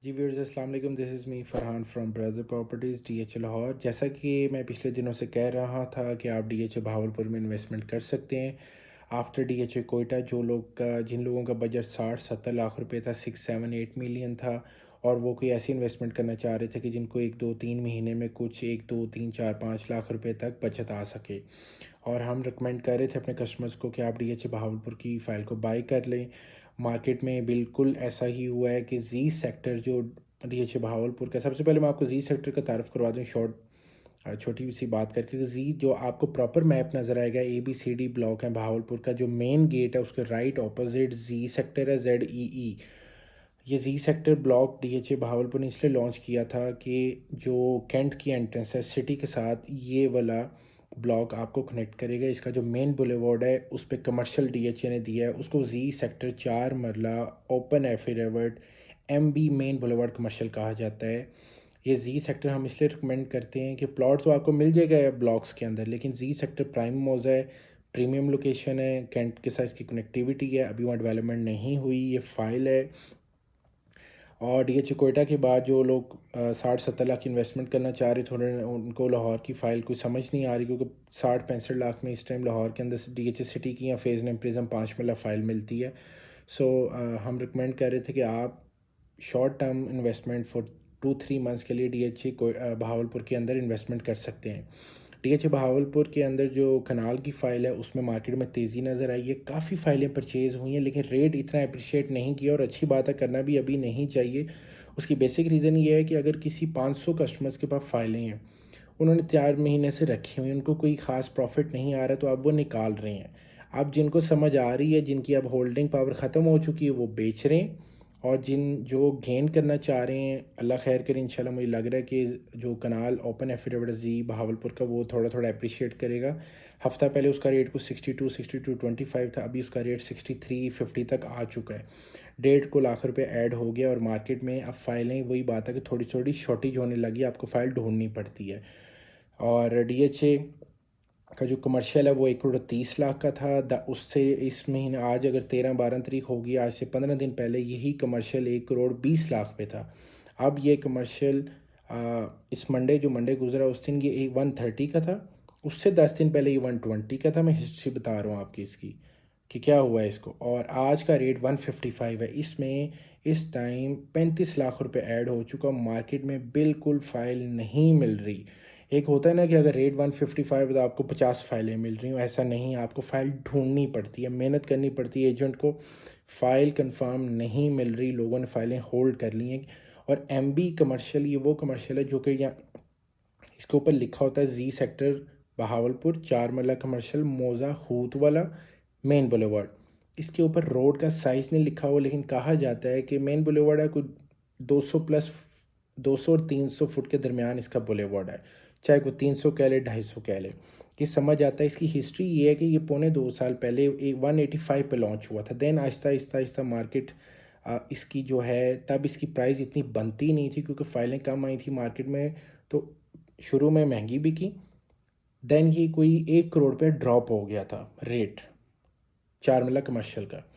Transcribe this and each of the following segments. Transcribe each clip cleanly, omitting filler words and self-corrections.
जी viewers अस्सलाम वालेकुम, this is me Farhan from brother properties DH Lahore. जैसा कि मैं पिछले दिनों से कह रहा था कि आप DH भावलपुर में इन्वेस्टमेंट कर सकते हैं। आफ्टर DH कोयटा जिन लोगों का बजट 60-70 लाख रुपए था, 6-7-8 मिलियन था, और वो कोई ऐसी इन्वेस्टमेंट करना चाह रहे थे कि जिनको 1-2-3 महीने में कुछ 1-2-3-4-5 लाख रुपए तक बचत आ सके। और हम रिकमेंड कर रहे थे अपने कस्टमर्स को कि आप DH भावलपुर की फ़ाइल को बाई कर लें। मार्केट में बिल्कुल ऐसा ही हुआ है कि जी सेक्टर जो DH भावलपुर का, सबसे पहले मैं आपको जी सेक्टर का तारफ़ करवा दूँ छोटी सी बात करके कि जी जो आपको प्रॉपर मैप नज़र आएगा, ABCD ब्लॉक है भावलपुर का, जो मेन गेट है उसके राइट ऑपोजिट जी सेक्टर है, ZEE। ये जी सेक्टर ब्लॉक DH भावलपुर ने इसलिए लॉन्च किया था कि जो कैंट की एंट्रेंस है सिटी के साथ, ये वाला ब्लॉक आपको कनेक्ट करेगा। इसका जो मेन बुलेवार्ड है उस पे कमर्शियल DH ने दिया है, उसको जी सेक्टर 4 मरला open affidavit MB main boulevard commercial कहा जाता है। ये जी सेक्टर हम इसलिए रिकमेंड करते हैं कि प्लॉट तो आपको मिल जाएगा ब्लॉक्स के अंदर, लेकिन जी सेक्टर प्राइम मौजा है, प्रीमियम लोकेशन है, कैंट के साथ इसकी कनेक्टिविटी है, अभी वहाँ डेवलपमेंट नहीं हुई, ये फ़ाइल है। और DH कोयटा के बाद जो लोग 60-70 लाख की इन्वेस्टमेंट करना चाह रहे थे, उनको लाहौर की फ़ाइल कोई समझ नहीं आ रही, क्योंकि 60-65 लाख में इस टाइम लाहौर के अंदर DH सिटी की या फेज़ नेम प्रिज्म 5 मरला फ़ाइल मिलती है। सो हम रिकमेंड कर रहे थे कि आप short term investment for 2-3 months के लिए भावलपुर के अंदर इन्वेस्टमेंट कर सकते हैं। DH भावलपुर के अंदर जो कनाल की फ़ाइल है उसमें मार्केट में तेज़ी नज़र आई है, काफ़ी फ़ाइलें परचेज़ हुई हैं, लेकिन रेट इतना अप्रिशिएट नहीं किया, और अच्छी बात है, करना भी अभी नहीं चाहिए। उसकी बेसिक रीज़न ये है कि अगर किसी 500 कस्टमर्स के पास फ़ाइलें हैं, उन्होंने 4 महीने से रखी हुई, उनको कोई ख़ास प्रॉफिट नहीं आ रहा, तो अब वो निकाल रहे हैं। अब जिनको समझ आ रही है, जिनकी अब होल्डिंग पावर ख़त्म हो चुकी है, वो बेच रहे हैं। और जो गेन करना चाह रहे हैं, अल्लाह खैर करे, इंशाल्लाह मुझे लग रहा है कि जो कनाल ओपन एफिडेविट जी बहावलपुर का, वो थोड़ा थोड़ा अप्रिशिएट करेगा। हफ्ता पहले उसका रेट कुछ 62-25 था, अभी उसका रेट 63-50 तक आ चुका है। 1.5 लाख रुपए ऐड हो गया, और मार्केट में अब फाइलें, वही बात है कि थोड़ी थोड़ी शॉर्टेज होने लगी, आपको फ़ाइल ढूंढनी पड़ती है। और DH का जो कमर्शियल है वो 1 करोड़ 30 लाख का था। उससे इस महीने, आज अगर 13-12 तारीख होगी, आज से 15 दिन पहले यही कमर्शियल 1 करोड़ 20 लाख पे था। अब ये कमर्शियल इस मंडे गुजरा, उस दिन ये 130 का था, उससे 10 दिन पहले ये 120 का था। मैं हिस्ट्री बता रहा हूँ आपकी इसकी कि क्या हुआ है इसको, और आज का रेट 155 है। इसमें इस टाइम 35 लाख रुपए ऐड हो चुका, मार्केट में बिल्कुल फ़ाइल नहीं मिल रही। एक होता है ना कि अगर रेट 155 तो आपको 50 फाइलें मिल रही हूँ, ऐसा नहीं, आपको फ़ाइल ढूंढनी पड़ती है, मेहनत करनी पड़ती है एजेंट को। फ़ाइल कंफर्म नहीं मिल रही, लोगों ने फ़ाइलें होल्ड कर ली हैं। और MB कमर्शियल, ये वो कमर्शियल है जो कि यहाँ इसके ऊपर लिखा होता है जी सेक्टर बहावलपुर 4 मरला कमर्शियल मौजा हूत वाला मेन बुलेवार्ड। इसके ऊपर रोड का साइज़ नहीं लिखा हुआ, लेकिन कहा जाता है कि मेन बुलेवार्ड है, कुछ 200 प्लस, 200 और 300 फुट के दरमियान इसका बुलेवार्ड है, चाहे कोई 300 कह ले, 250 कह ले, ये समझ आता है। इसकी हिस्ट्री ये है कि ये पौने 2 साल पहले 185 पे लॉन्च हुआ था। देन आहिस्ता आहिस्ता आहिस्ता मार्केट, इसकी जो है, तब इसकी प्राइस इतनी बनती नहीं थी क्योंकि फ़ाइलें कम आई थी मार्केट में, तो शुरू में महंगी बिकी। देन ये कोई 1 करोड़ पे ड्रॉप हो गया था रेट, 4 मरला कमर्शियल का।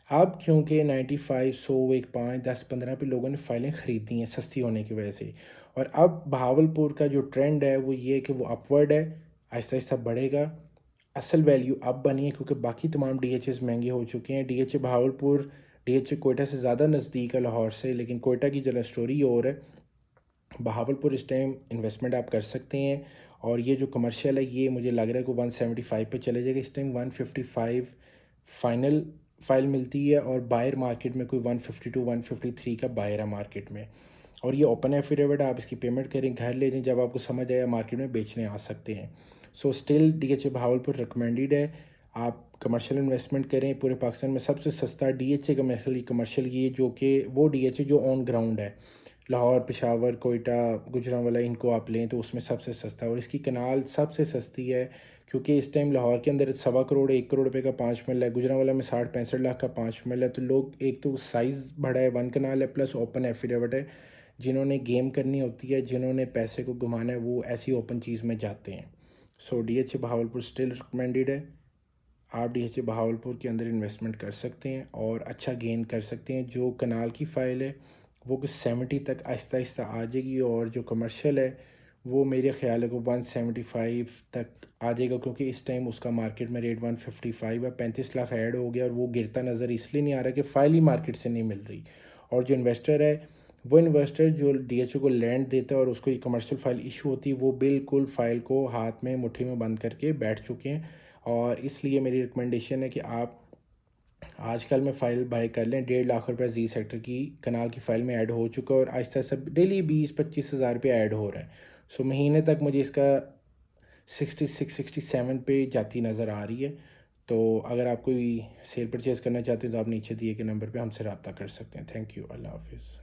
अब क्योंकि 95, 100, एक 5, 10, 15 पे लोगों ने फ़ाइलें ख़रीदी हैं सस्ती होने की वजह से। और अब बहावलपुर का जो ट्रेंड है वो ये है कि वो अपवर्ड है, आहिस्ता आहिस्ता बढ़ेगा। असल वैल्यू अब बनी है क्योंकि बाकी तमाम DHs महंगे हो चुके हैं। DH बहावलपुर DH कोयटा से ज़्यादा नज़दीक है लाहौर से, लेकिन कोयटा की जरा स्टोरी और है। बहावलपुर इस टाइम इन्वेस्टमेंट आप कर सकते हैं। और ये जो कमर्शियल है, ये मुझे लग रहा है कि 175 पे चले जाएगा। इस टाइम 155 फाइनल फाइल मिलती है, और बायर मार्केट में कोई 152-153 का बायर है मार्केट में। और ये ओपन एफिडेविट, आप इसकी पेमेंट करें, घर ले जाएं, जब आपको समझ आया मार्केट में बेचने आ सकते हैं। So still DH Bahawalpur recommended है। आप कमर्शियल इन्वेस्टमेंट करें। पूरे पाकिस्तान में सबसे सस्ता DH का मेरे ख्याल कमर्शियल ये, जो कि वो DH जो ऑन ग्राउंड है, लाहौर, पेशावर, कोयटा, गुजरांवाला, इनको आप लें तो उसमें सबसे सस्ता है। और इसकी कनाल सबसे सस्ती है, क्योंकि इस टाइम लाहौर के अंदर 1.25 करोड़ 1 करोड़ रुपए का 5 मरला है, गुजरांवाला में 60-65 लाख का 5 मरला है। तो लोग, एक तो साइज़ बड़ा है, 1 कनाल है, प्लस ओपन एफिडेविट है। जिन्होंने गेम करनी होती है, जिन्होंने पैसे को घुमाना है, वो ऐसी ओपन चीज़ में जाते हैं। सो DH बहावलपुर स्टिल रिकमेंडेड है। आप DH बहावलपुर के अंदर इन्वेस्टमेंट कर सकते हैं और अच्छा गेन कर सकते हैं। जो कनाल की फ़ाइल है, वो कुछ 70 तक आहिस्ता आहिस्ता आ जाएगी, और जो कमर्शियल है वो मेरे ख्याल है को 175 तक आ जाएगा, क्योंकि इस टाइम उसका मार्केट में रेट 155 है। 35 लाख ऐड हो गया और वो गिरता नज़र इसलिए नहीं आ रहा कि फ़ाइल ही मार्केट से नहीं मिल रही। और जो इन्वेस्टर है, वो इन्वेस्टर जो डीएचओ को लैंड देता है और उसको ये कमर्शियल फ़ाइल इशू होती है, वो बिल्कुल फ़ाइल को हाथ में मुट्ठी में बंद करके बैठ चुके हैं। और इसलिए मेरी रिकमेंडेशन है कि आप आजकल में फ़ाइल बाय कर लें। 1.5 लाख रुपये जी सेक्टर की कनाल की फ़ाइल में ऐड हो चुका है, और आहिस्ता सब डेली 20-25 हज़ार रुपये ऐड हो रहा है। सो महीने तक मुझे इसका 66-67 पे जाती नज़र आ रही है। तो अगर आप कोई सेल परचेज़ करना चाहते हैं तो आप नीचे दिए गए नंबर पे हमसे रब्ता कर सकते हैं। Thank you. अल्लाह हाफिज़।